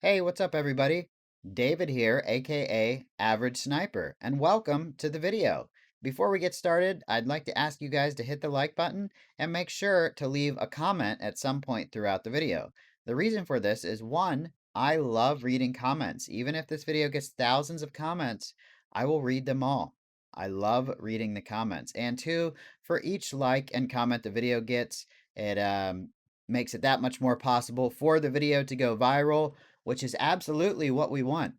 Hey, what's up, everybody? David here, aka Average Sniper, and welcome to the video. Before we get started, I'd like to ask you guys to hit the like button and make sure to leave a comment at some point throughout the video. The reason for this is one, I love reading comments. Even if this video gets thousands of comments, I will read them all. I love reading the comments. And two, for each like and comment the video gets, it makes it that much more possible for the video to go viral, which is absolutely what we want.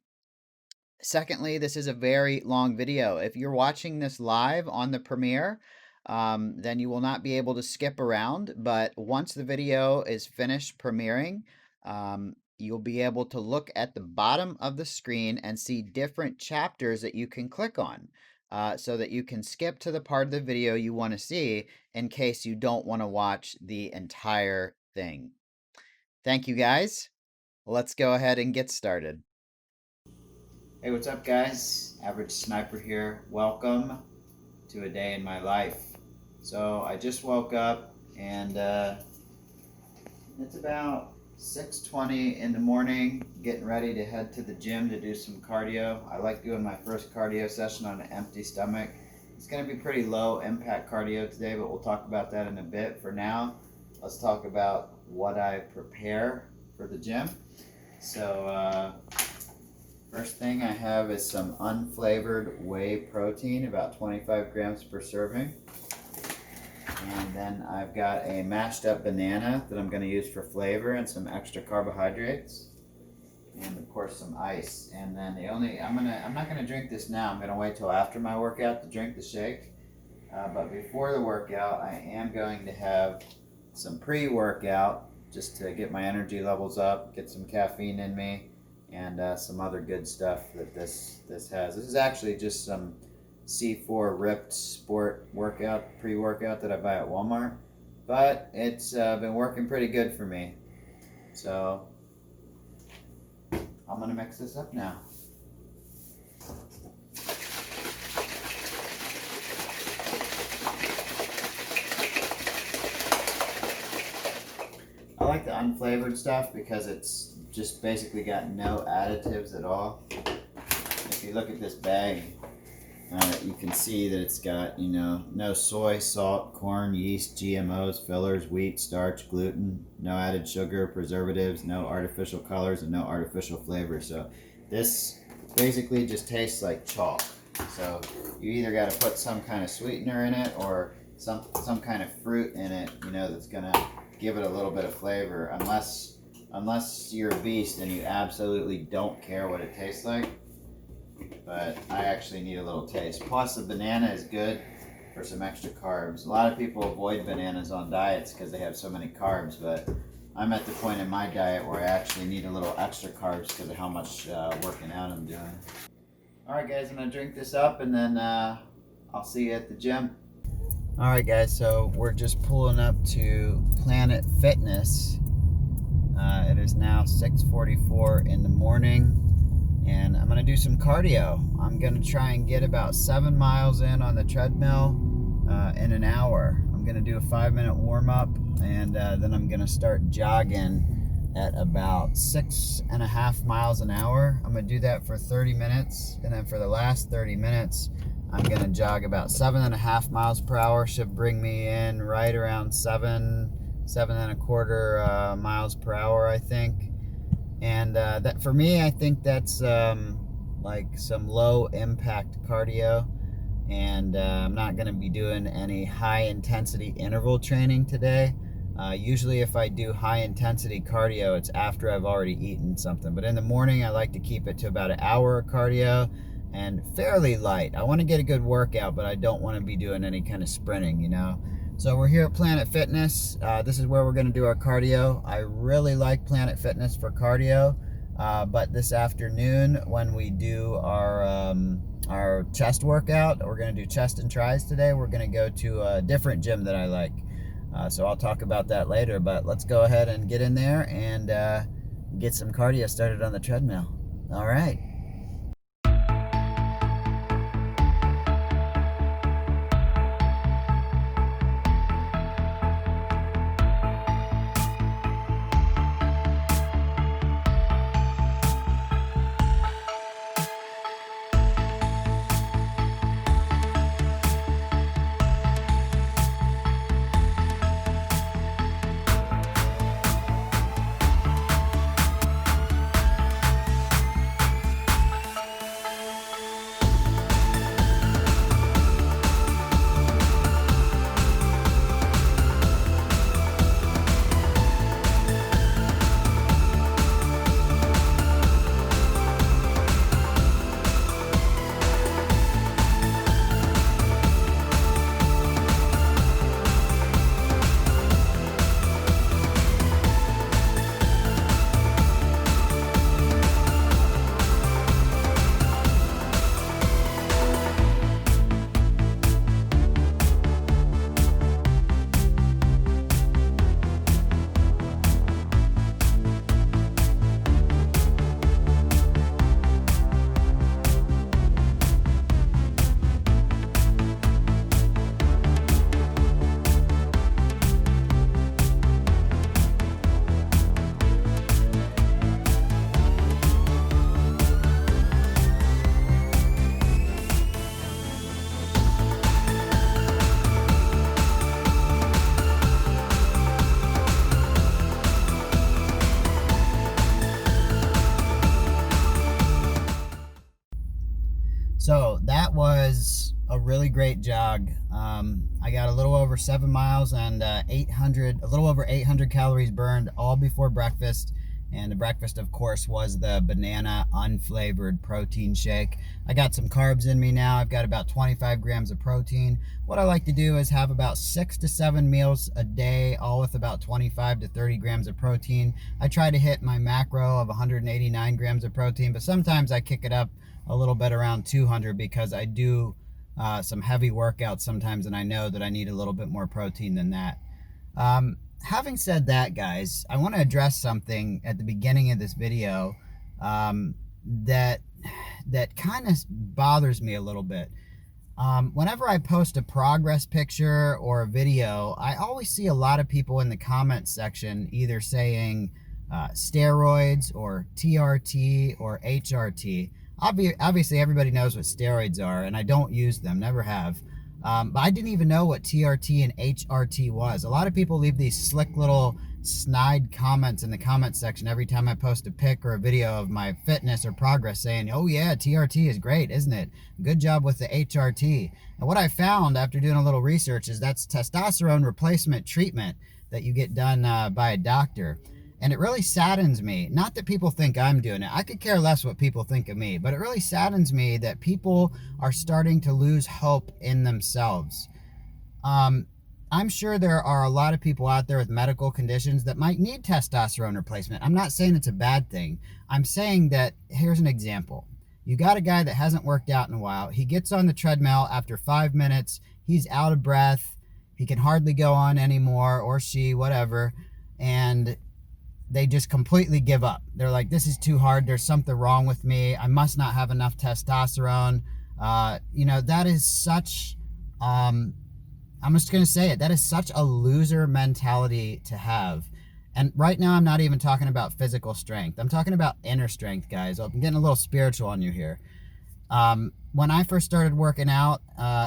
Secondly, this is a very long video. If you're watching this live on the premiere, then you will not be able to skip around. But once the video is finished premiering, you'll be able to look at the bottom of the screen and see different chapters that you can click on, so that you can skip to the part of the video you want to see in case you don't want to watch the entire thing. Thank you, guys. Let's go ahead and get started. Hey, what's up, guys? Average Sniper here. Welcome to a day in my life. So I just woke up and it's about 6:20 in the morning, getting ready to head to the gym to do some cardio. I like doing my first cardio session on an empty stomach. It's going to be pretty low impact cardio today, but we'll talk about that in a bit. For now, let's talk about what I prepare for the gym. So first thing I have is some unflavored whey protein, about 25 grams per serving. And then I've got a mashed up banana that I'm going to use for flavor and some extra carbohydrates. And of course some ice. And then I'm not going to drink this now. I'm going to wait till after my workout to drink the shake. But before the workout, I am going to have some pre-workout just to get my energy levels up, get some caffeine in me, and some other good stuff that this has. This is actually just some C4 Ripped Sport workout, pre-workout that I buy at Walmart, but it's been working pretty good for me. So I'm gonna mix this up now. I like the unflavored stuff because it's just basically got no additives at all. If you look at this bag, you can see that it's got, no soy, salt, corn, yeast, GMOs, fillers, wheat, starch, gluten, no added sugar, preservatives, no artificial colors, and no artificial flavors. So this basically just tastes like chalk. So you either got to put some kind of sweetener in it or some kind of fruit in it, that's gonna give it a little bit of flavor. Unless you're a beast and you absolutely don't care what it tastes like. But I actually need a little taste. Plus, the banana is good for some extra carbs. A lot of people avoid bananas on diets because they have so many carbs, but I'm at the point in my diet where I actually need a little extra carbs because of how much working out I'm doing. Alright, guys, I'm going to drink this up and then I'll see you at the gym. Alright, guys, so we're just pulling up to Planet Fitness. It is now 6:44 in the morning. And I'm gonna do some cardio. I'm gonna try and get about 7 miles in on the treadmill in an hour. I'm gonna do a 5-minute warm-up, and then I'm gonna start jogging at about 6.5 miles an hour. I'm gonna do that for 30 minutes, and then for the last 30 minutes, I'm gonna jog about 7.5 miles per hour. Should bring me in right around 7.25 miles per hour, I think. And that, for me, I think that's like some low impact cardio. And I'm not going to be doing any high intensity interval training today. Usually if I do high intensity cardio, it's after I've already eaten something. But in the morning, I like to keep it to about an hour of cardio and fairly light. I want to get a good workout, but I don't want to be doing any kind of sprinting, So we're here at Planet Fitness. This is where we're going to do our cardio. I really like Planet Fitness for cardio, but this afternoon when we do our chest workout, we're going to do chest and tris today. We're going to go to a different gym that I like. So I'll talk about that later, but let's go ahead and get in there and get some cardio started on the treadmill. All right. So that was a really great jog. I got a little over 7 miles and a little over 800 calories burned, all before breakfast. And the breakfast, of course, was the banana unflavored protein shake. I got some carbs in me now. I've got about 25 grams of protein. What I like to do is have about 6 to 7 meals a day, all with about 25 to 30 grams of protein. I try to hit my macro of 189 grams of protein, but sometimes I kick it up a little bit around 200 because I do some heavy workouts sometimes, and I know that I need a little bit more protein than that. Having said that, guys, I want to address something at the beginning of this video that kind of bothers me a little bit. Whenever I post a progress picture or a video, I always see a lot of people in the comments section either saying steroids or TRT or HRT. Obviously, everybody knows what steroids are, and I don't use them, never have. But I didn't even know what TRT and HRT was. A lot of people leave these slick little snide comments in the comment section every time I post a pic or a video of my fitness or progress saying, oh yeah, TRT is great, isn't it? Good job with the HRT. And what I found after doing a little research is that's testosterone replacement treatment that you get done by a doctor. And it really saddens me, not that people think I'm doing it. I could care less what people think of me, but it really saddens me that people are starting to lose hope in themselves. I'm sure there are a lot of people out there with medical conditions that might need testosterone replacement. I'm not saying it's a bad thing. I'm saying that, here's an example. You got a guy that hasn't worked out in a while. He gets on the treadmill after 5 minutes. He's out of breath. He can hardly go on anymore, or she, whatever. And they just completely give up. They're like, this is too hard. There's something wrong with me. I must not have enough testosterone. That is such, I'm just going to say it. That is such a loser mentality to have. And right now, I'm not even talking about physical strength. I'm talking about inner strength, guys. I'm getting a little spiritual on you here. When I first started working out,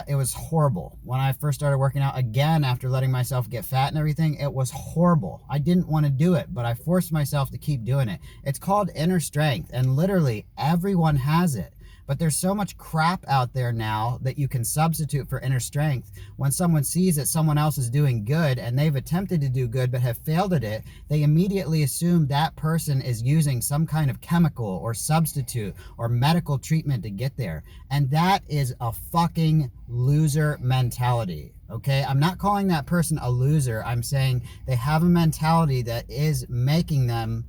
it was horrible. When I first started working out again after letting myself get fat and everything, it was horrible. I didn't want to do it, but I forced myself to keep doing it. It's called inner strength, and literally everyone has it. But there's so much crap out there now that you can substitute for inner strength. When someone sees that someone else is doing good and they've attempted to do good but have failed at it, they immediately assume that person is using some kind of chemical or substitute or medical treatment to get there. And that is a fucking loser mentality. Okay, I'm not calling that person a loser. I'm saying they have a mentality that is making them,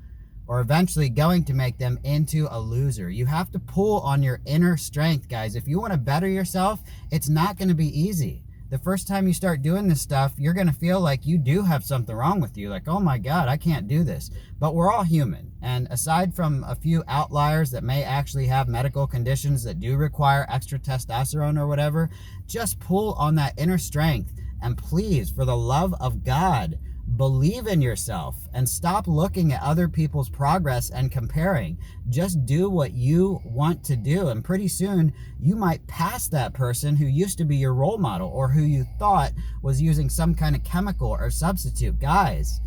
or eventually going to make them, into a loser. You have to pull on your inner strength, guys. If you want to better yourself, it's not going to be easy. The first time you start doing this stuff, you're going to feel like you do have something wrong with you. Like, oh my God, I can't do this. But we're all human. And aside from a few outliers that may actually have medical conditions that do require extra testosterone or whatever, just pull on that inner strength. And please, for the love of God, believe in yourself and stop looking at other people's progress and comparing. Just do what you want to do, and pretty soon you might pass that person who used to be your role model or who you thought was using some kind of chemical or substitute. Guys,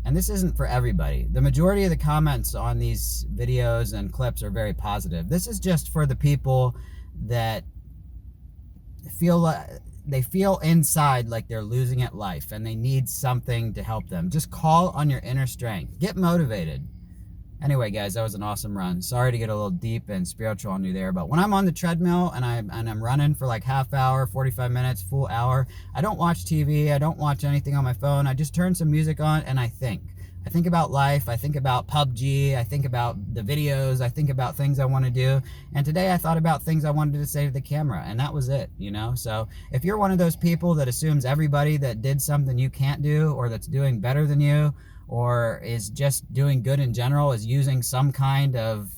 and this isn't for everybody. The majority of the comments on these videos and clips are very positive. This is just for the people that they feel inside like they're losing at life and they need something to help them. Just call on your inner strength. Get motivated. Anyway, guys, that was an awesome run. Sorry to get a little deep and spiritual on you there, but when I'm on the treadmill and I'm running for like half hour, 45 minutes, full hour, I don't watch TV. I don't watch anything on my phone. I just turn some music on and I think. I think about life. I think about PUBG. I think about the videos. I think about things I want to do. And today I thought about things I wanted to say to the camera, and that was it, So if you're one of those people that assumes everybody that did something you can't do, or that's doing better than you, or is just doing good in general, is using some kind of,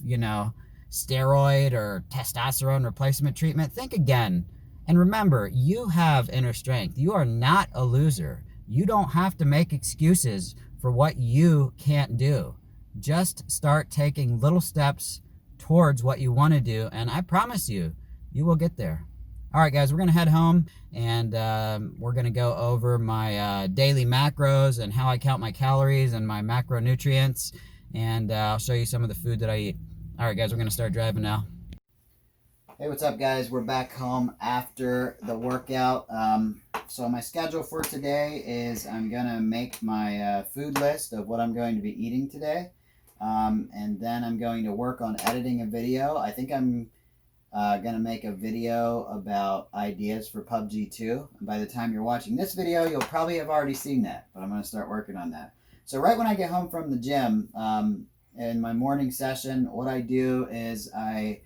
steroid or testosterone replacement treatment, think again. And remember, you have inner strength. You are not a loser. You don't have to make excuses for what you can't do. Just start taking little steps towards what you want to do, and I promise you, you will get there. All right, guys, we're gonna head home, and we're gonna go over my daily macros and how I count my calories and my macronutrients, and I'll show you some of the food that I eat. All right, guys, we're gonna start driving now. Hey, what's up, guys? We're back home after the workout. So my schedule for today is I'm gonna make my food list of what I'm going to be eating today, and then I'm going to work on editing a video. I think I'm gonna make a video about ideas for PUBG 2. And by the time you're watching this video, you'll probably have already seen that, but I'm gonna start working on that. So right when I get home from the gym, in my morning session, what I do is I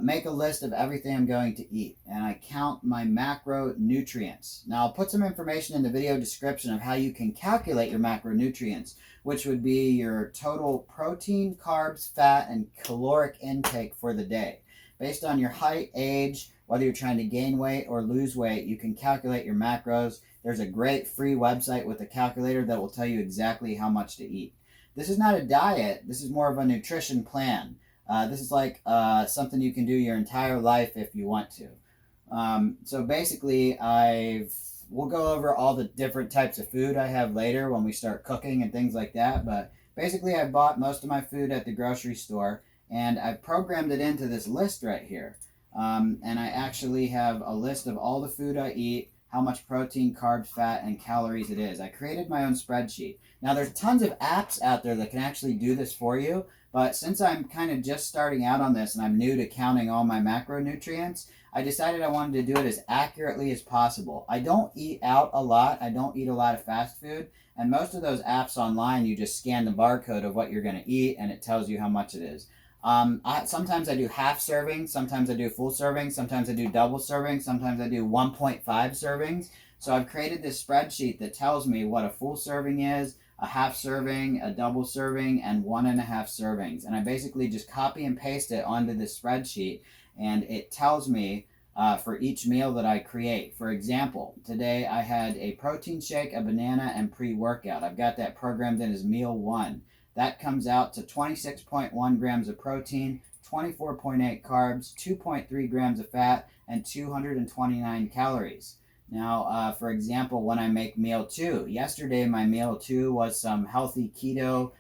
make a list of everything I'm going to eat, and I count my macronutrients. Now, I'll put some information in the video description of how you can calculate your macronutrients, which would be your total protein, carbs, fat, and caloric intake for the day. Based on your height, age, whether you're trying to gain weight or lose weight, you can calculate your macros. There's a great free website with a calculator that will tell you exactly how much to eat. This is not a diet. This is more of a nutrition plan. This is like something you can do your entire life if you want to. So basically, we'll go over all the different types of food I have later when we start cooking and things like that. But basically, I bought most of my food at the grocery store, and I've programmed it into this list right here. And I actually have a list of all the food I eat, how much protein, carbs, fat, and calories it is. I created my own spreadsheet. Now, there's tons of apps out there that can actually do this for you. But since I'm kind of just starting out on this and I'm new to counting all my macronutrients, I decided I wanted to do it as accurately as possible. I don't eat out a lot. I don't eat a lot of fast food. And most of those apps online, you just scan the barcode of what you're going to eat and it tells you how much it is. Sometimes I do half servings. Sometimes I do full servings. Sometimes I do double servings. Sometimes I do 1.5 servings. So I've created this spreadsheet that tells me what a full serving is, a half serving, a double serving, and 1.5 servings. And I basically just copy and paste it onto this spreadsheet, and it tells me for each meal that I create. For example, today I had a protein shake, a banana, and pre-workout. I've got that programmed in as meal 1. That comes out to 26.1 grams of protein, 24.8 carbs, 2.3 grams of fat, and 229 calories. Now, for example, when I make meal 2, yesterday my meal 2 was some healthy keto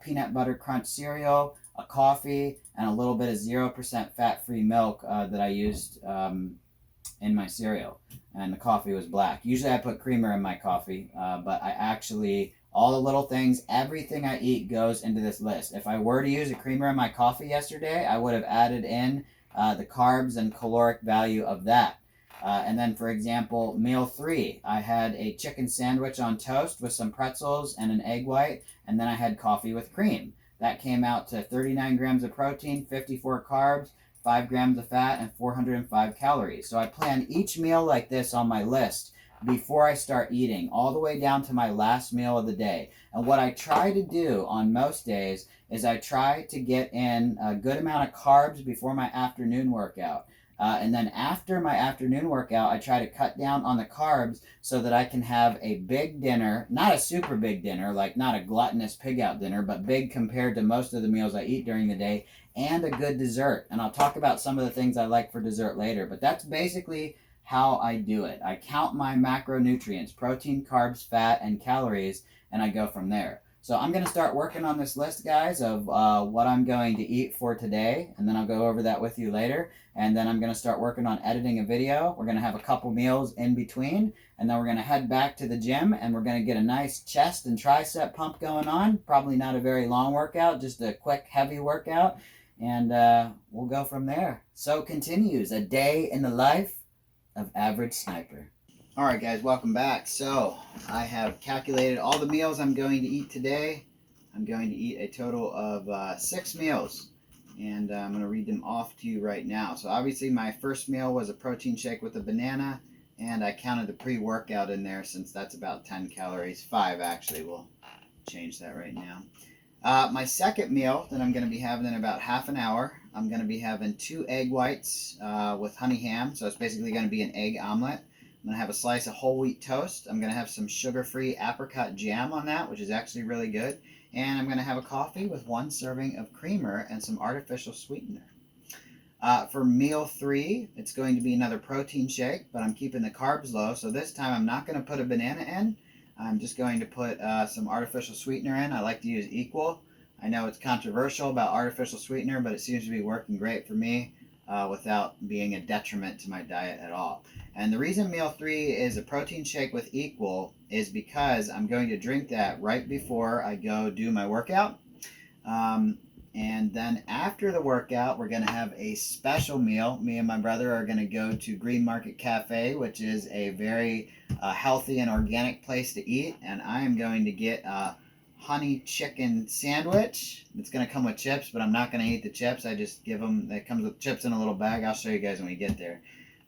peanut butter crunch cereal, a coffee, and a little bit of 0% fat-free milk that I used in my cereal. And the coffee was black. Usually I put creamer in my coffee, but I actually, all the little things, everything I eat goes into this list. If I were to use a creamer in my coffee yesterday, I would have added in the carbs and caloric value of that. And then, for example, meal 3, I had a chicken sandwich on toast with some pretzels and an egg white, and then I had coffee with cream. That came out to 39 grams of protein, 54 carbs, 5 grams of fat, and 405 calories. So I plan each meal like this on my list before I start eating, all the way down to my last meal of the day. And what I try to do on most days is I try to get in a good amount of carbs before my afternoon workout. And then after my afternoon workout, I try to cut down on the carbs so that I can have a big dinner, not a super big dinner, like not a gluttonous pig out dinner, but big compared to most of the meals I eat during the day, and a good dessert. And I'll talk about some of the things I like for dessert later, but that's basically how I do it. I count my macronutrients, protein, carbs, fat, and calories, and I go from there. So I'm going to start working on this list, guys, of what I'm going to eat for today, and then I'll go over that with you later. And then I'm going to start working on editing a video. We're going to have a couple meals in between, and then we're going to head back to the gym, and we're going to get a nice chest and tricep pump going on. Probably not a very long workout, just a quick, heavy workout, and we'll go from there. So continues a day in the life of Average Sniper. All right, guys, welcome back. So I have calculated all the meals I'm going to eat today. I'm going to eat a total of 6 meals, and I'm going to read them off to you right now. So obviously my first meal was a protein shake with a banana, and I counted the pre-workout in there since that's about 10 calories. 5, actually. We'll change that right now. My second meal that I'm going to be having in about half an hour, I'm going to be having 2 egg whites with honey ham. So it's basically going to be an egg omelet. I'm going to have a slice of whole wheat toast. I'm going to have some sugar-free apricot jam on that, which is actually really good. And I'm going to have a coffee with 1 serving of creamer and some artificial sweetener. For meal 3, it's going to be another protein shake, but I'm keeping the carbs low. So this time I'm not going to put a banana in. I'm just going to put some artificial sweetener in. I like to use Equal. I know it's controversial about artificial sweetener, but it seems to be working great for me. without being a detriment to my diet at all. And the reason meal 3 is a protein shake with equal is because I'm going to drink that right before I go do my workout. And then after the workout, we're going to have a special meal. Me and my brother are going to go to Green Market Cafe, which is a very healthy and organic place to eat. And I am going to get a honey chicken sandwich. It's going to come with chips, but I'm not going to eat the chips. I just give them, it comes with chips in a little bag. I'll show you guys when we get there.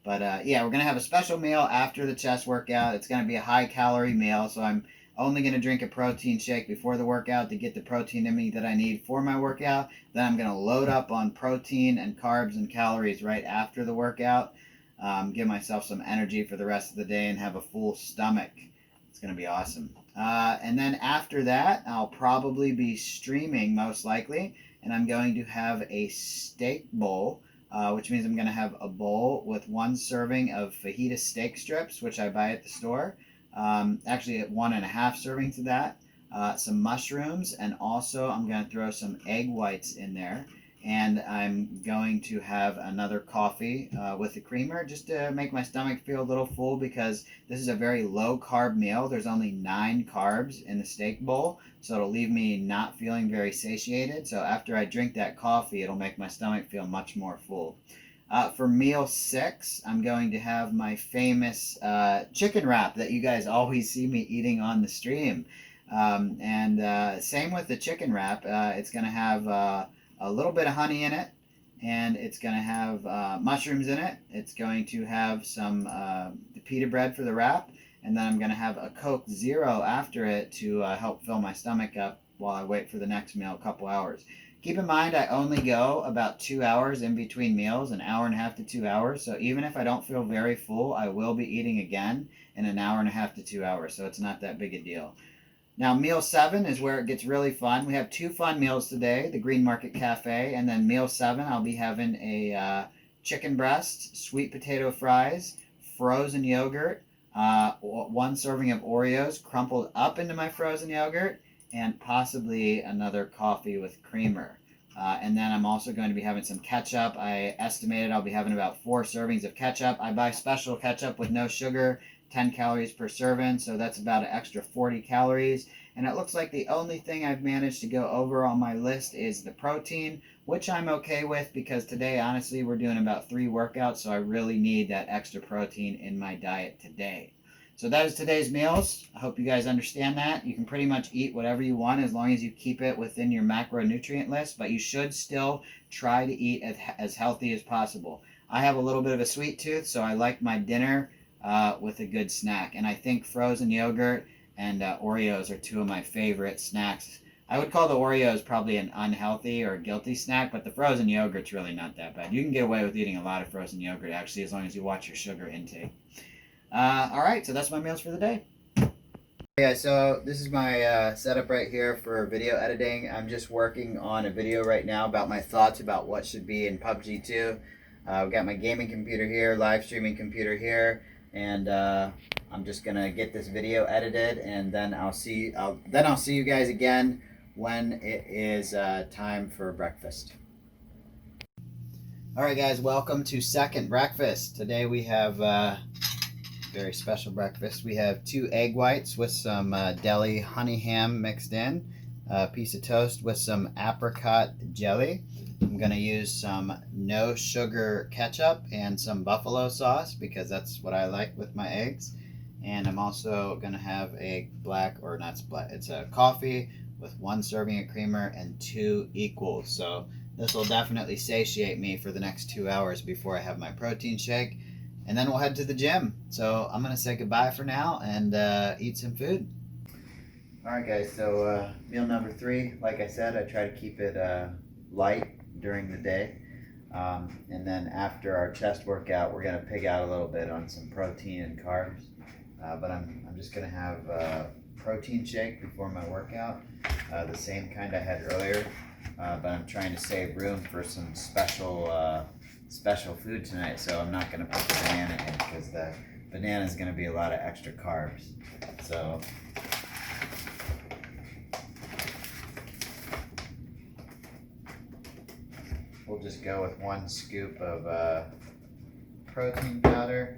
But yeah, we're going to have a special meal after the chest workout. It's going to be a high calorie meal. So I'm only going to drink a protein shake before the workout to get the protein in me that I need for my workout. Then I'm going to load up on protein and carbs and calories right after the workout. Give myself some energy for the rest of the day and have a full stomach. It's going to be awesome. And then after that, I'll probably be streaming most likely. And I'm going to have a steak bowl, which means I'm going to have a bowl with 1 serving of fajita steak strips, which I buy at the store. Actually at 1.5 servings of that, some mushrooms, and also I'm going to throw some egg whites in there. And I'm going to have another coffee with a creamer just to make my stomach feel a little full, because this is a very low carb meal. There's only 9 carbs in the steak bowl, so it'll leave me not feeling very satiated. So after I drink that coffee, it'll make my stomach feel much more full. For meal 6, I'm going to have my famous chicken wrap that you guys always see me eating on the stream. Same with the chicken wrap. It's going to have a little bit of honey in it, and it's going to have mushrooms in it. It's going to have some pita bread for the wrap, and then I'm going to have a Coke Zero after it to help fill my stomach up while I wait for the next meal a couple hours. Keep in mind, I only go about 2 hours in between meals, 1.5 hours to 2 hours. So even if I don't feel very full, I will be eating again in 1.5 hours to 2 hours. So it's not that big a deal. Now, meal 7 is where it gets really fun. We have 2 fun meals today, the Green Market Cafe, and then meal 7, I'll be having a chicken breast, sweet potato fries, frozen yogurt, 1 serving of Oreos crumpled up into my frozen yogurt, and possibly another coffee with creamer. And then I'm also going to be having some ketchup. I estimated I'll be having about 4 servings of ketchup. I buy special ketchup with no sugar, 10 calories per serving, so that's about an extra 40 calories. And it looks like the only thing I've managed to go over on my list is the protein, which I'm okay with because today, honestly, we're doing about 3 workouts, so I really need that extra protein in my diet today. So that is today's meals. I hope you guys understand that. You can pretty much eat whatever you want as long as you keep it within your macronutrient list, but you should still try to eat as healthy as possible. I have a little bit of a sweet tooth, so I like my dinner with a good snack. And I think frozen yogurt and Oreos are 2 of my favorite snacks. I would call the Oreos probably an unhealthy or guilty snack, but the frozen yogurt's really not that bad. You can get away with eating a lot of frozen yogurt, actually, as long as you watch your sugar intake. All right, so that's my meals for the day. Yeah, so this is my setup right here for video editing. I'm just working on a video right now about my thoughts about what should be in PUBG 2. I've got my gaming computer here, live streaming computer here, and I'm just gonna get this video edited, and then I'll see you guys again when it is time for breakfast. All right, guys, welcome to second breakfast. Today we have very special breakfast. We have 2 egg whites with some deli honey ham mixed in, a piece of toast with some apricot jelly. I'm going to use some no sugar ketchup and some buffalo sauce because that's what I like with my eggs. And I'm also going to have a it's a coffee with 1 serving of creamer and 2 equals. So this will definitely satiate me for the next 2 hours before I have my protein shake. And then we'll head to the gym. So I'm going to say goodbye for now and eat some food. All right, guys. So meal number 3, like I said, I try to keep it light during the day. And then after our chest workout, we're going to pig out a little bit on some protein and carbs. But I'm just going to have a protein shake before my workout, the same kind I had earlier. But I'm trying to save room for some special food tonight, so I'm not going to put the banana in because the banana is going to be a lot of extra carbs. So we'll just go with 1 scoop of protein powder.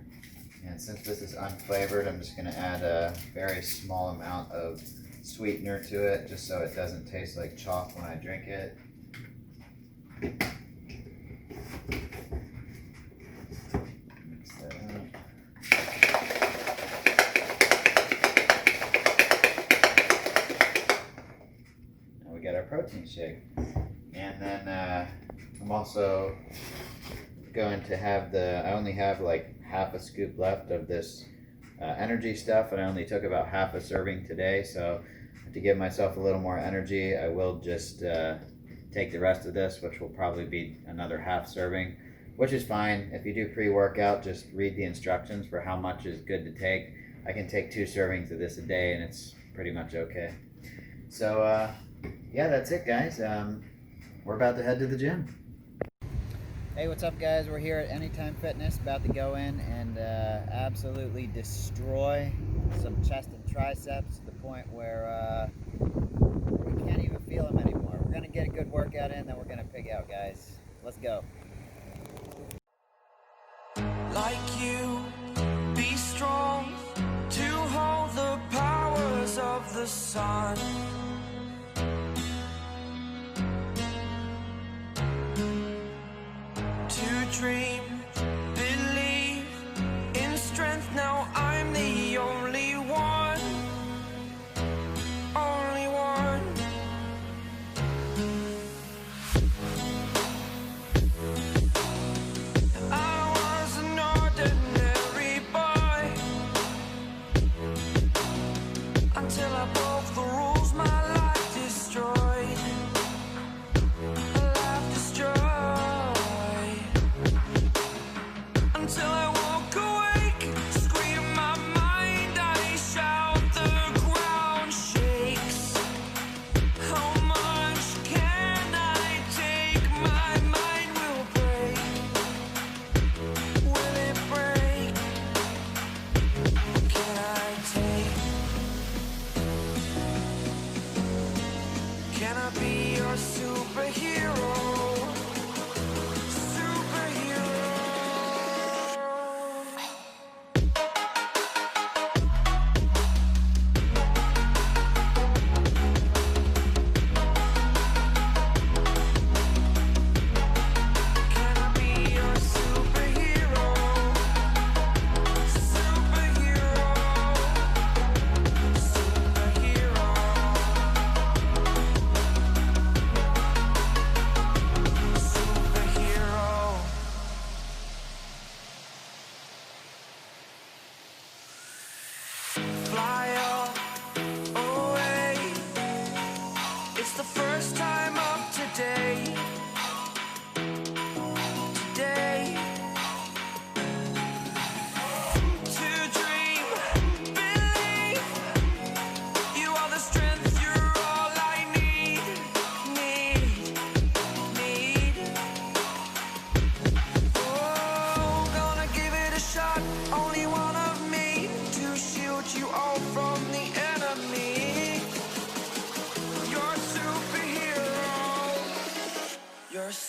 And since this is unflavored, I'm just going to add a very small amount of sweetener to it, just so it doesn't taste like chalk when I drink it. Mix that up. Now we got our protein shake. And then I'm also going to have I only have like half a scoop left of this energy stuff, and I only took about half a serving today, so to give myself a little more energy, I will just take the rest of this, which will probably be another half serving, which is fine. If you do pre-workout, just read the instructions for how much is good to take. I can take 2 servings of this a day, and it's pretty much okay. So yeah, that's it, guys. We're about to head to the gym. Hey, what's up, guys? We're here at Anytime Fitness, about to go in and absolutely destroy some chest and triceps to the point where we can't even feel them anymore. We're gonna get a good workout in, then we're gonna pig out, guys. Let's go. Like you, be strong to hold the powers of the sun. To dream, believe in strength. Now I'm the only one, only one. I was an ordinary boy until I broke the rules. My life destroyed, a life destroyed. Until I walk awake, scream my mind, I shout, the ground shakes. How much can I take? My mind will break. Will it break? Can I take? Can I be your superhero?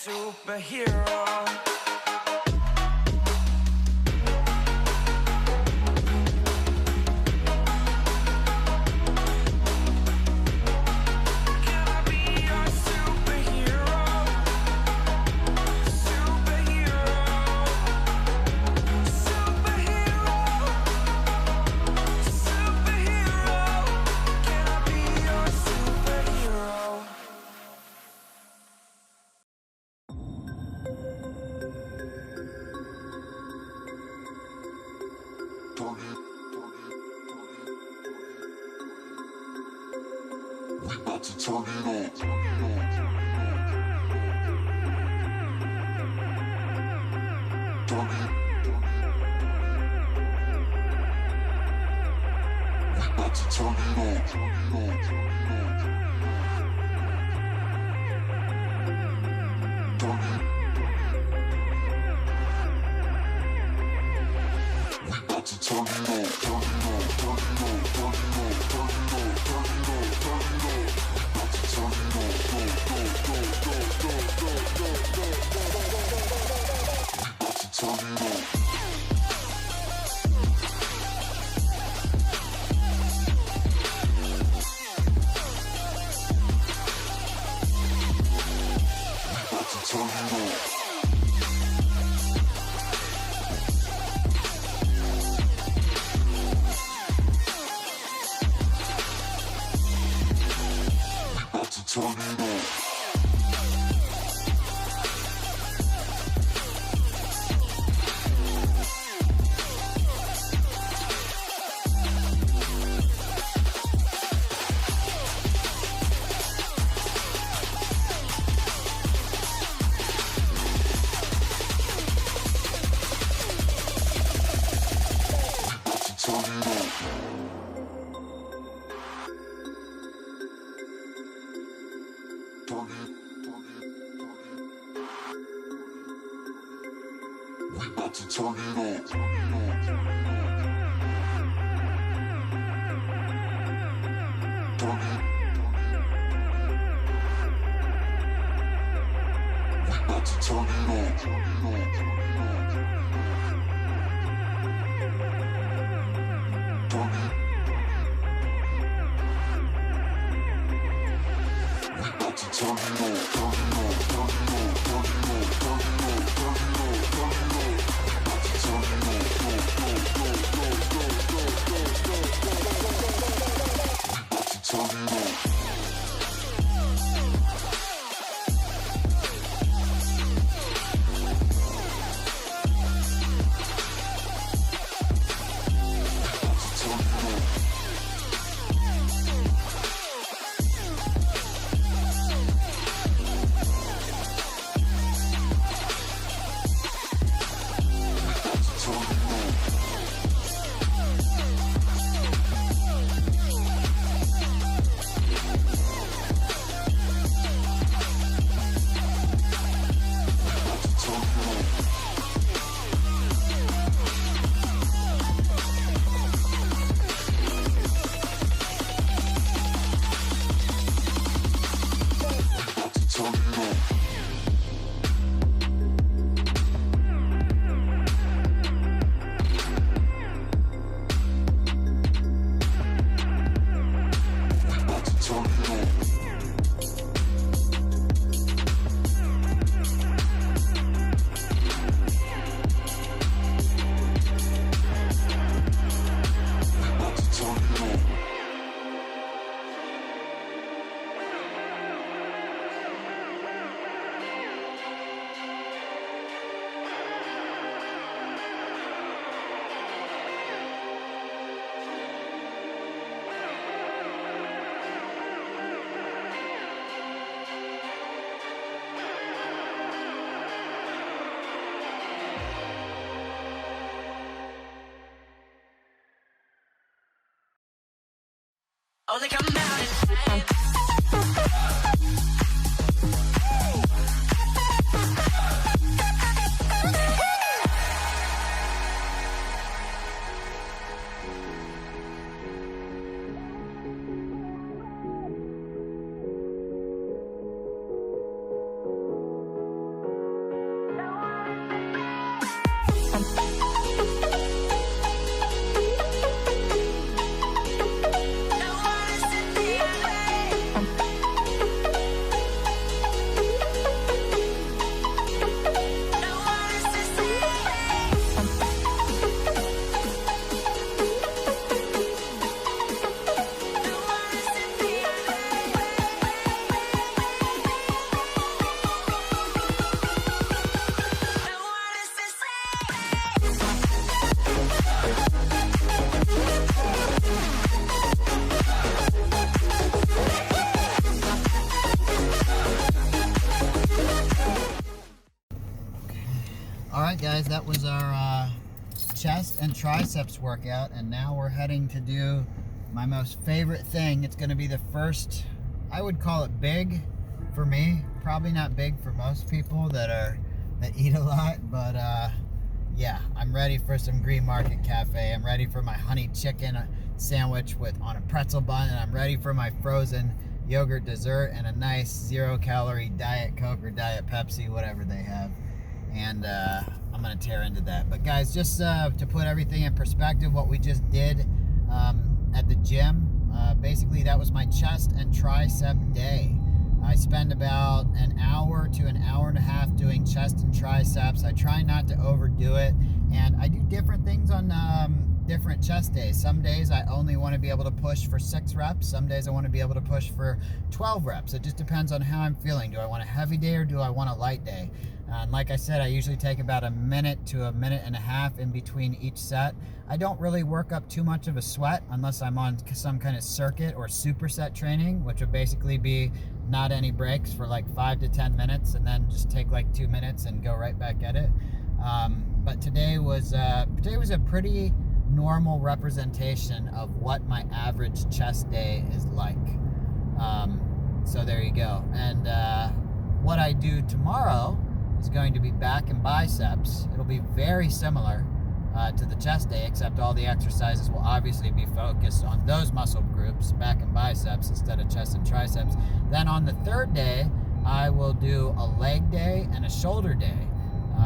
Superhero. To turn it on. We about to turn it on. Oh, they come out at night. Alright guys, that was our chest and triceps workout, and now we're heading to do my most favorite thing. It's going to be the first, I would call it big for me, probably not big for most people that eat a lot, but yeah, I'm ready for some Green Market Cafe. I'm ready for my honey chicken sandwich on a pretzel bun, and I'm ready for my frozen yogurt dessert and a nice 0-calorie Diet Coke or Diet Pepsi, whatever they have. And I'm gonna tear into that. But guys, just to put everything in perspective, what we just did at the gym, basically that was my chest and tricep day. I spend about an hour to an hour and a half doing chest and triceps. I try not to overdo it, and I do different things on different chest days. Some days I only want to be able to push for 6 reps. Some days I want to be able to push for 12 reps. It just depends on how I'm feeling. Do I want a heavy day or do I want a light day? And like I said, I usually take about a minute to a minute and a half in between each set. I don't really work up too much of a sweat unless I'm on some kind of circuit or superset training, which would basically be not any breaks for like 5 to 10 minutes and then just take like 2 minutes and go right back at it. But today was a pretty normal representation of what my average chest day is like. So there you go. And what I do tomorrow is going to be back and biceps. It'll be very similar to the chest day, except all the exercises will obviously be focused on those muscle groups, back and biceps, instead of chest and triceps. Then on the third day, I will do a leg day and a shoulder day.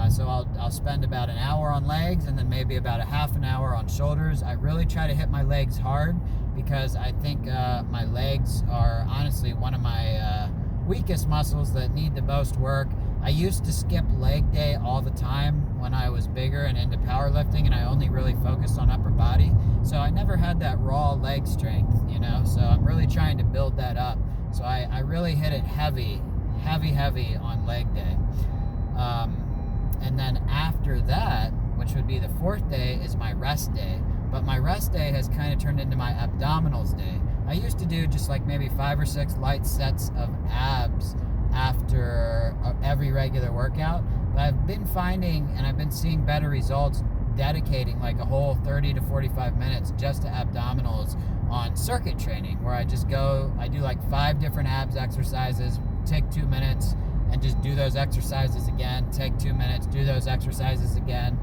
So I'll spend about an hour on legs and then maybe about a half an hour on shoulders. I really try to hit my legs hard because I think my legs are honestly one of my weakest muscles that need the most work. I used to skip leg day all the time when I was bigger and into powerlifting, and I only really focused on upper body. So I never had that raw leg strength, you know? So I'm really trying to build that up. So I really hit it heavy on leg day. And then after that, which would be the fourth day, is my rest day. But my rest day has kind of turned into my abdominals day. I used to do just like maybe 5 or 6 light sets of abs after every regular workout. But I've been finding, and I've been seeing better results dedicating like a whole 30 to 45 minutes just to abdominals on circuit training, where I do like 5 different abs exercises, take 2 minutes, and just do those exercises again, take 2 minutes, do those exercises again,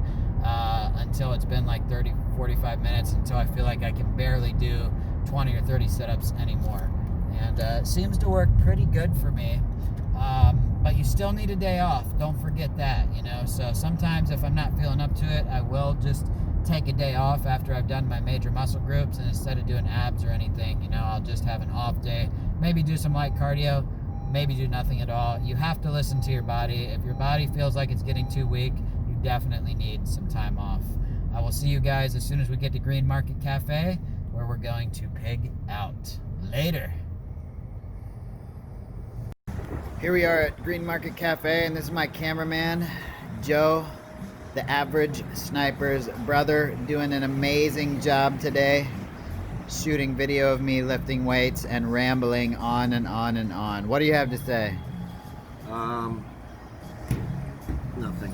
until it's been like 30, 45 minutes, until I feel like I can barely do 20 or 30 sit-ups anymore. And it seems to work pretty good for me. But you still need a day off. Don't forget that, you know. So sometimes if I'm not feeling up to it, I will just take a day off after I've done my major muscle groups, and instead of doing abs or anything, you know, I'll just have an off day. Maybe do some light cardio, maybe do nothing at all. You have to listen to your body. If your body feels like it's getting too weak, you definitely need some time off. I will see you guys as soon as we get to Green Market Cafe, where we're going to pig out. Later. Here we are at Green Market Cafe, and this is my cameraman, Joe, the average sniper's brother, doing an amazing job today, shooting video of me lifting weights and rambling on and on and on. What do you have to say? Nothing.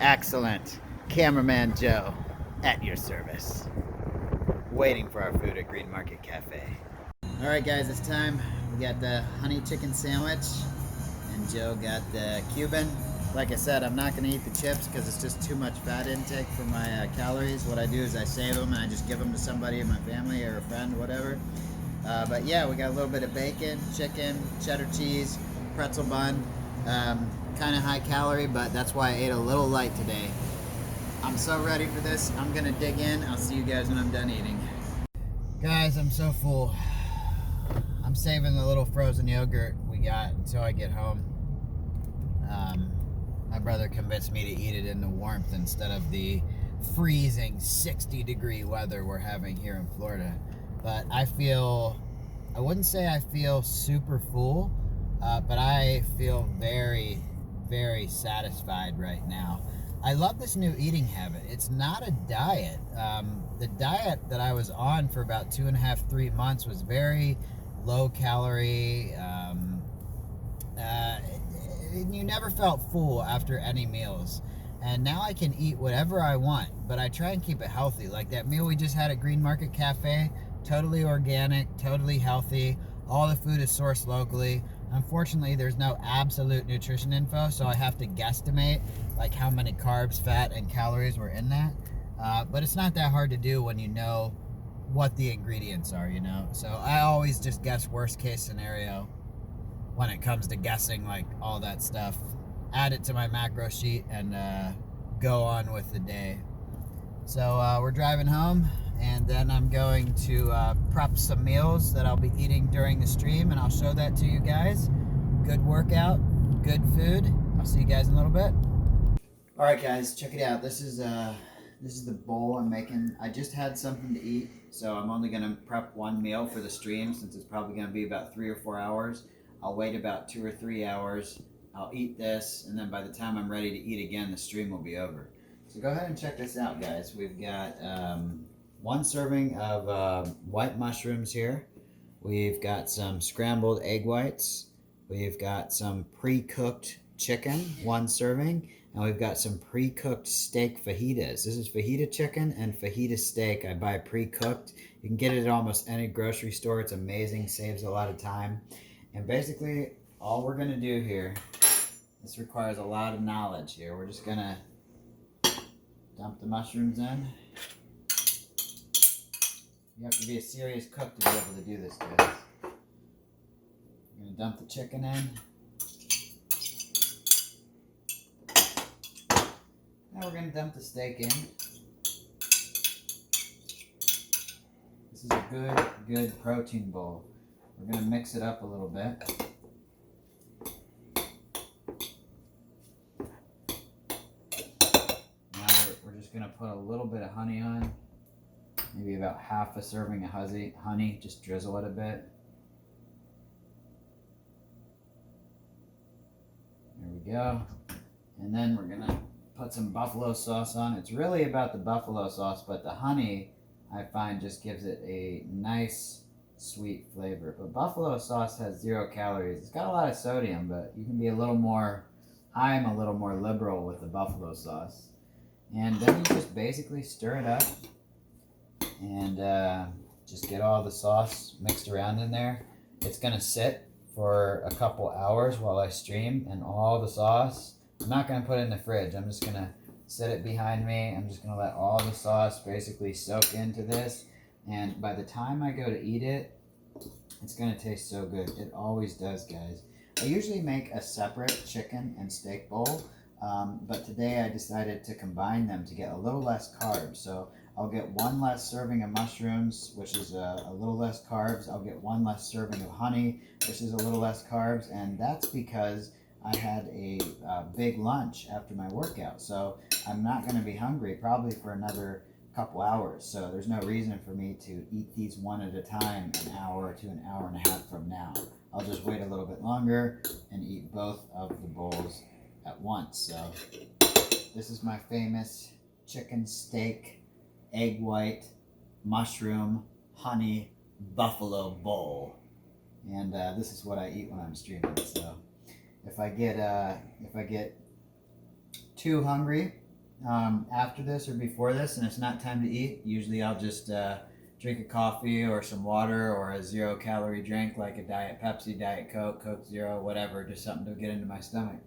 Excellent. Cameraman Joe, at your service. Waiting for our food at Green Market Cafe. All right, guys, it's time. We got the honey chicken sandwich, and Joe got the Cuban. Like I said, I'm not gonna eat the chips because it's just too much fat intake for my calories. What I do is I save them and I just give them to somebody in my family or a friend, whatever. But yeah, we got a little bit of bacon, chicken, cheddar cheese, pretzel bun. Kind of high calorie, but that's why I ate a little light today. I'm so ready for this. I'm gonna dig in. I'll see you guys when I'm done eating. Guys, I'm so full. I'm saving the little frozen yogurt we got until I get home. My brother convinced me to eat it in the warmth instead of the freezing 60-degree weather we're having here in Florida. But I wouldn't say I feel super full, but I feel very, very satisfied right now. I love this new eating habit. It's not a diet. The diet that I was on for about 2.5, 3 months was very low calorie. You never felt full after any meals. And now I can eat whatever I want, but I try and keep it healthy. Like that meal we just had at Green Market Cafe, totally organic, totally healthy. All the food is sourced locally. Unfortunately, there's no absolute nutrition info, so I have to guesstimate like how many carbs, fat, and calories were in that. But it's not that hard to do when you know what the ingredients are, you know? So I always just guess worst case scenario when it comes to guessing like all that stuff. Add it to my macro sheet and go on with the day. So we're driving home, and then I'm going to prep some meals that I'll be eating during the stream, and I'll show that to you guys. Good workout, good food. I'll see you guys in a little bit. All right, guys, check it out. This is the bowl I'm making. I just had something to eat, so I'm only gonna prep one meal for the stream since it's probably gonna be about 3 or 4 hours. I'll wait about 2 or 3 hours. I'll eat this, and then by the time I'm ready to eat again, the stream will be over. So go ahead and check this out, guys. We've got one serving of white mushrooms here. We've got some scrambled egg whites. We've got some pre-cooked chicken, one serving. And we've got some pre-cooked steak fajitas. This is fajita chicken and fajita steak. I buy pre-cooked. You can get it at almost any grocery store. It's amazing, saves a lot of time. And basically, all we're gonna do here, this requires a lot of knowledge here. We're just gonna dump the mushrooms in. You have to be a serious cook to be able to do this, guys. We're gonna dump the chicken in. Now we're gonna dump the steak in. This is a good protein bowl. We're gonna mix it up a little bit. Now we're just gonna put a little bit of honey on. Maybe about half a serving of honey. Just drizzle it a bit. There we go. And then we're gonna put some buffalo sauce on. It's really about the buffalo sauce, but the honey, I find, just gives it a nice sweet flavor. But buffalo sauce has 0 calories. It's got a lot of sodium, but you can be a little more, I'm a little more liberal with the buffalo sauce. And then you just basically stir it up and just get all the sauce mixed around in there. It's gonna sit for a couple hours while I stream, and all the sauce, I'm not going to put it in the fridge. I'm just going to set it behind me. I'm just going to let all the sauce basically soak into this. And by the time I go to eat it, it's going to taste so good. It always does, guys. I usually make a separate chicken and steak bowl, but today I decided to combine them to get a little less carbs. So I'll get one less serving of mushrooms, which is a little less carbs. I'll get one less serving of honey, which is a little less carbs. And that's because I had a big lunch after my workout, so I'm not going to be hungry probably for another couple hours. So there's no reason for me to eat these one at a time an hour to an hour and a half from now. I'll just wait a little bit longer and eat both of the bowls at once. So this is my famous chicken steak, egg white, mushroom, honey, buffalo bowl. And this is what I eat when I'm streaming. So if I get too hungry after this or before this and it's not time to eat, usually I'll just drink a coffee or some water or a 0 calorie drink like a Diet Pepsi, Diet Coke, Coke Zero, whatever, just something to get into my stomach.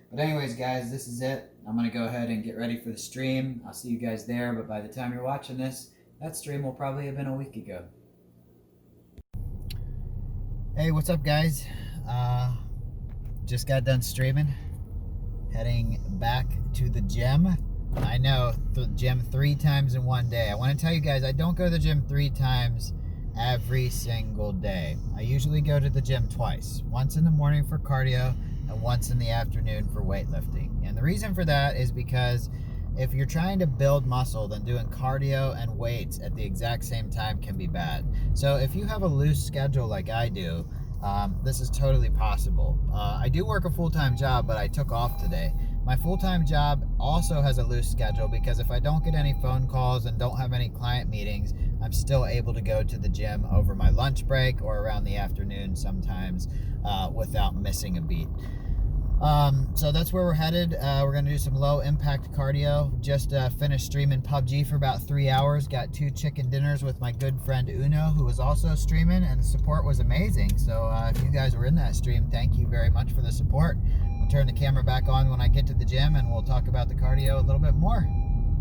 But anyways, guys, this is it. I'm going to go ahead and get ready for the stream. I'll see you guys there, but by the time you're watching this, that stream will probably have been a week ago. Hey, what's up, guys? Just got done streaming, heading back to the gym. I know, the gym 3 times in one day. I want to tell you guys, I don't go to the gym 3 times every single day. I usually go to the gym twice. Once in the morning for cardio and once in the afternoon for weightlifting. And the reason for that is because if you're trying to build muscle, then doing cardio and weights at the exact same time can be bad. So if you have a loose schedule like I do, this is totally possible. I do work a full-time job, but I took off today. My full-time job also has a loose schedule because if I don't get any phone calls and don't have any client meetings, I'm still able to go to the gym over my lunch break or around the afternoon sometimes without missing a beat. So that's where we're headed. We're going to do some low impact cardio. Just finished streaming PUBG for about 3 hours. Got 2 chicken dinners with my good friend Uno, who was also streaming, and the support was amazing. So if you guys were in that stream, thank you very much for the support. I'll turn the camera back on when I get to the gym, and we'll talk about the cardio a little bit more.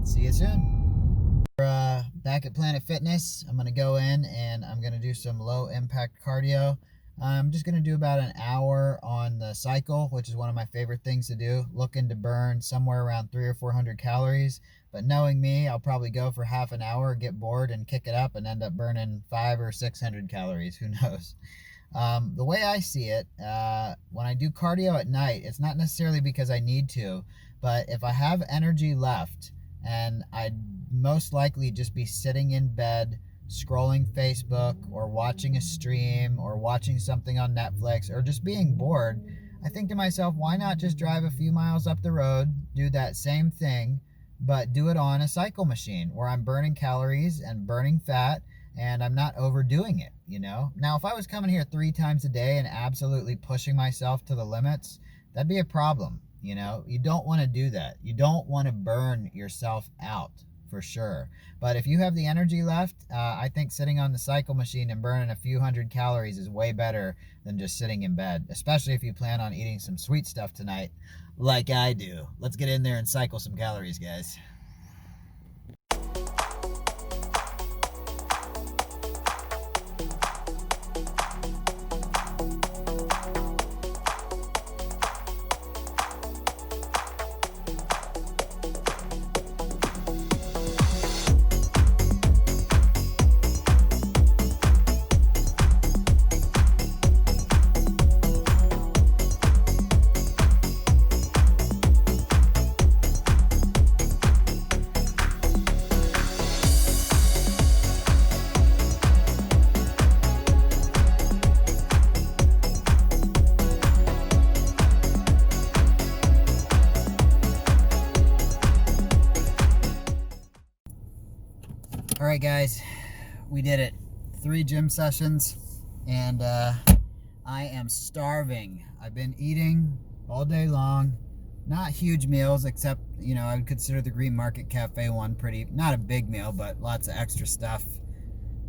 See you soon. Back at Planet Fitness, I'm going to go in and I'm going to do some low impact cardio. I'm just going to do about an hour on the cycle, which is one of my favorite things to do, looking to burn somewhere around 300 or 400 calories. But knowing me, I'll probably go for half an hour, get bored, and kick it up and end up burning 500 or 600 calories. Who knows? The way I see it, when I do cardio at night, it's not necessarily because I need to, but if I have energy left, and I'd most likely just be sitting in bed scrolling Facebook or watching a stream or watching something on Netflix or just being bored, I think to myself, why not just drive a few miles up the road, do that same thing, but do it on a cycle machine where I'm burning calories and burning fat and I'm not overdoing it, you know? Now, if I was coming here 3 times a day and absolutely pushing myself to the limits, that'd be a problem, you know? You don't want to do that. You don't want to burn yourself out, for sure. But if you have the energy left, I think sitting on the cycle machine and burning a few hundred calories is way better than just sitting in bed, especially if you plan on eating some sweet stuff tonight, like I do. Let's get in there and cycle some calories, guys. All right, guys, we did it. 3 gym sessions, and I am starving. I've been eating all day long. Not huge meals, except, you know, I would consider the Green Market Cafe one pretty, not a big meal, but lots of extra stuff.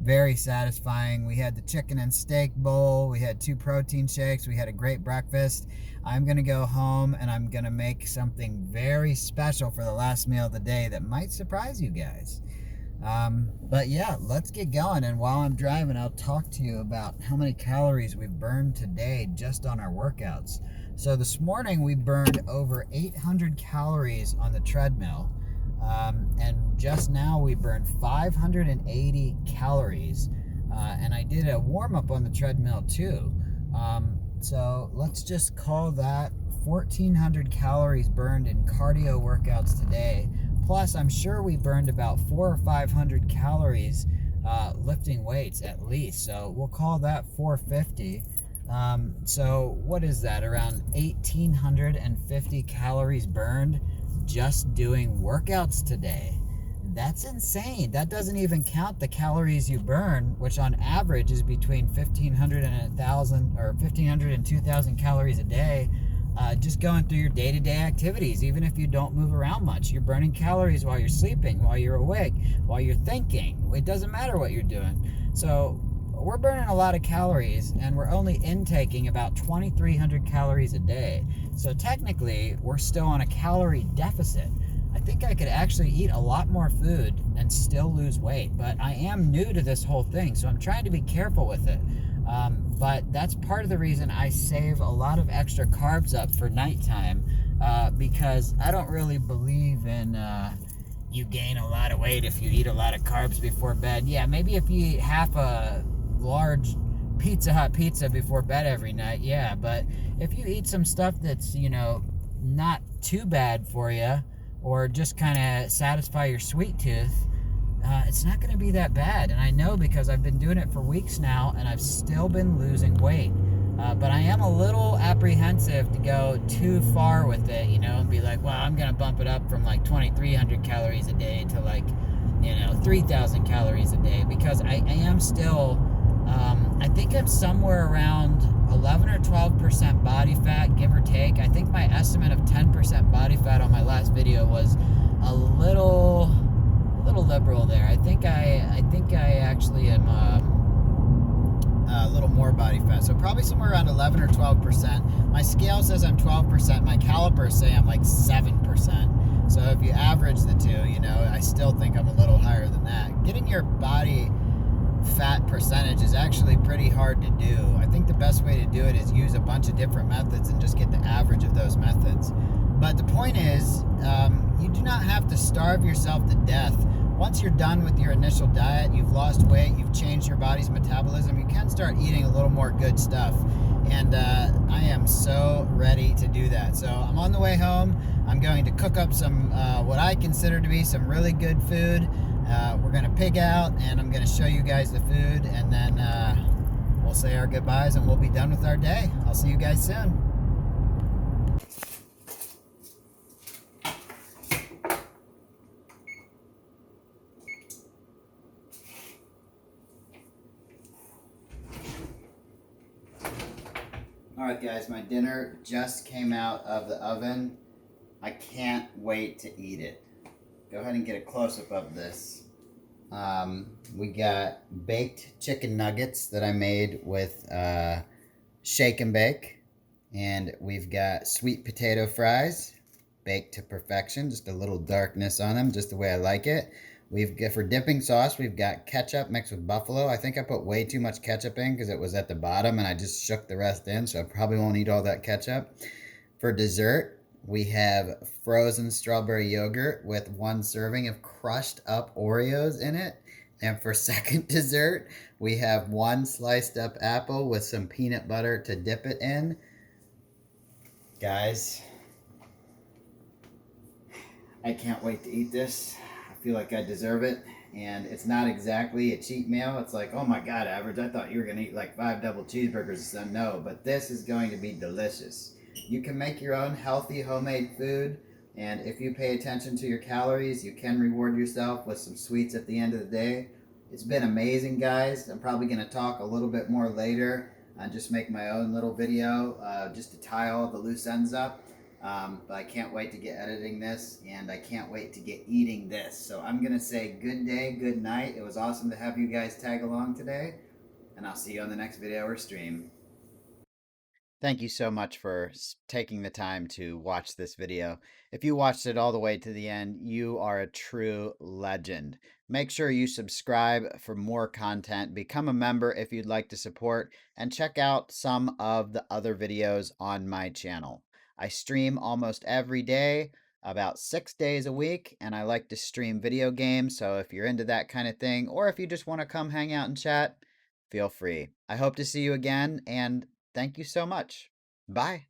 Very satisfying. We had the chicken and steak bowl. We had 2 protein shakes. We had a great breakfast. I'm going to go home and I'm going to make something very special for the last meal of the day that might surprise you guys. But yeah, let's get going. And while I'm driving, I'll talk to you about how many calories we've burned today just on our workouts. So this morning we burned over 800 calories on the treadmill. And just now we burned 580 calories. And I did a warm up on the treadmill too. So let's just call that 1,400 calories burned in cardio workouts today. Plus, I'm sure we burned about 400 or 500 calories lifting weights at least. So we'll call that 450. So what is that? Around 1,850 calories burned just doing workouts today. That's insane. That doesn't even count the calories you burn, which on average is between 1,500 and 1,000 or 1,500 and 2,000 calories a day. Just going through your day-to-day activities. Even if you don't move around much, you're burning calories while you're sleeping, while you're awake, while you're thinking. It doesn't matter what you're doing. So we're burning a lot of calories, and we're only intaking about 2,300 calories a day. So technically, we're still on a calorie deficit. I think I could actually eat a lot more food and still lose weight, but I am new to this whole thing, so I'm trying to be careful with it. But that's part of the reason I save a lot of extra carbs up for nighttime, because I don't really believe in you gain a lot of weight if you eat a lot of carbs before bed. Yeah, maybe if you eat half a large Pizza Hut pizza before bed every night, yeah, but if you eat some stuff that's, you know, not too bad for you, or just kind of satisfy your sweet tooth, it's not going to be that bad. And I know because I've been doing it for weeks now and I've still been losing weight. But I am a little apprehensive to go too far with it, you know, and be like, well, I'm going to bump it up from like 2,300 calories a day to like, you know, 3,000 calories a day, because I am still, I think I'm somewhere around 11 or 12% body fat, give or take. I think my estimate of 10% body fat on my last video was a little liberal there. I think I actually am a little more body fat, so probably somewhere around 11 or 12%. My scale says I'm 12%. My calipers say I'm like 7%. So if you average the two, you know, I still think I'm a little higher than that. Getting your body fat percentage is actually pretty hard to do. I think the best way to do it is use a bunch of different methods and just get the average of those methods. But the point is, you do not have to starve yourself to death. Once you're done with your initial diet, you've lost weight, you've changed your body's metabolism, you can start eating a little more good stuff. And I am so ready to do that. So I'm on the way home. I'm going to cook up some what I consider to be some really good food. We're going to pig out, and I'm going to show you guys the food, and then we'll say our goodbyes, and we'll be done with our day. I'll see you guys soon. Alright guys, my dinner just came out of the oven. I can't wait to eat it. Go ahead and get a close-up of this. We got baked chicken nuggets that I made with shake and bake. And we've got sweet potato fries, baked to perfection, just a little darkness on them, just the way I like it. We've got, for dipping sauce, we've got ketchup mixed with buffalo. I think I put way too much ketchup in because it was at the bottom and I just shook the rest in, so I probably won't eat all that ketchup. For dessert, we have frozen strawberry yogurt with 1 serving of crushed up Oreos in it. And for second dessert, we have 1 sliced up apple with some peanut butter to dip it in. Guys, I can't wait to eat this. I feel like I deserve it. And it's not exactly a cheat meal. It's like, oh my God, Average, I thought you were going to eat like 5 double cheeseburgers or something. No, but this is going to be delicious. You can make your own healthy homemade food. And if you pay attention to your calories, you can reward yourself with some sweets at the end of the day. It's been amazing, guys. I'm probably going to talk a little bit more later and just make my own little video just to tie all the loose ends up. But I can't wait to get editing this, and I can't wait to get eating this. So I'm going to say good day, good night. It was awesome to have you guys tag along today, and I'll see you on the next video or stream. Thank you so much for taking the time to watch this video. If you watched it all the way to the end, you are a true legend. Make sure you subscribe for more content, become a member if you'd like to support, and check out some of the other videos on my channel. I stream almost every day, about 6 days a week, and I like to stream video games, so if you're into that kind of thing, or if you just want to come hang out and chat, feel free. I hope to see you again, and thank you so much. Bye.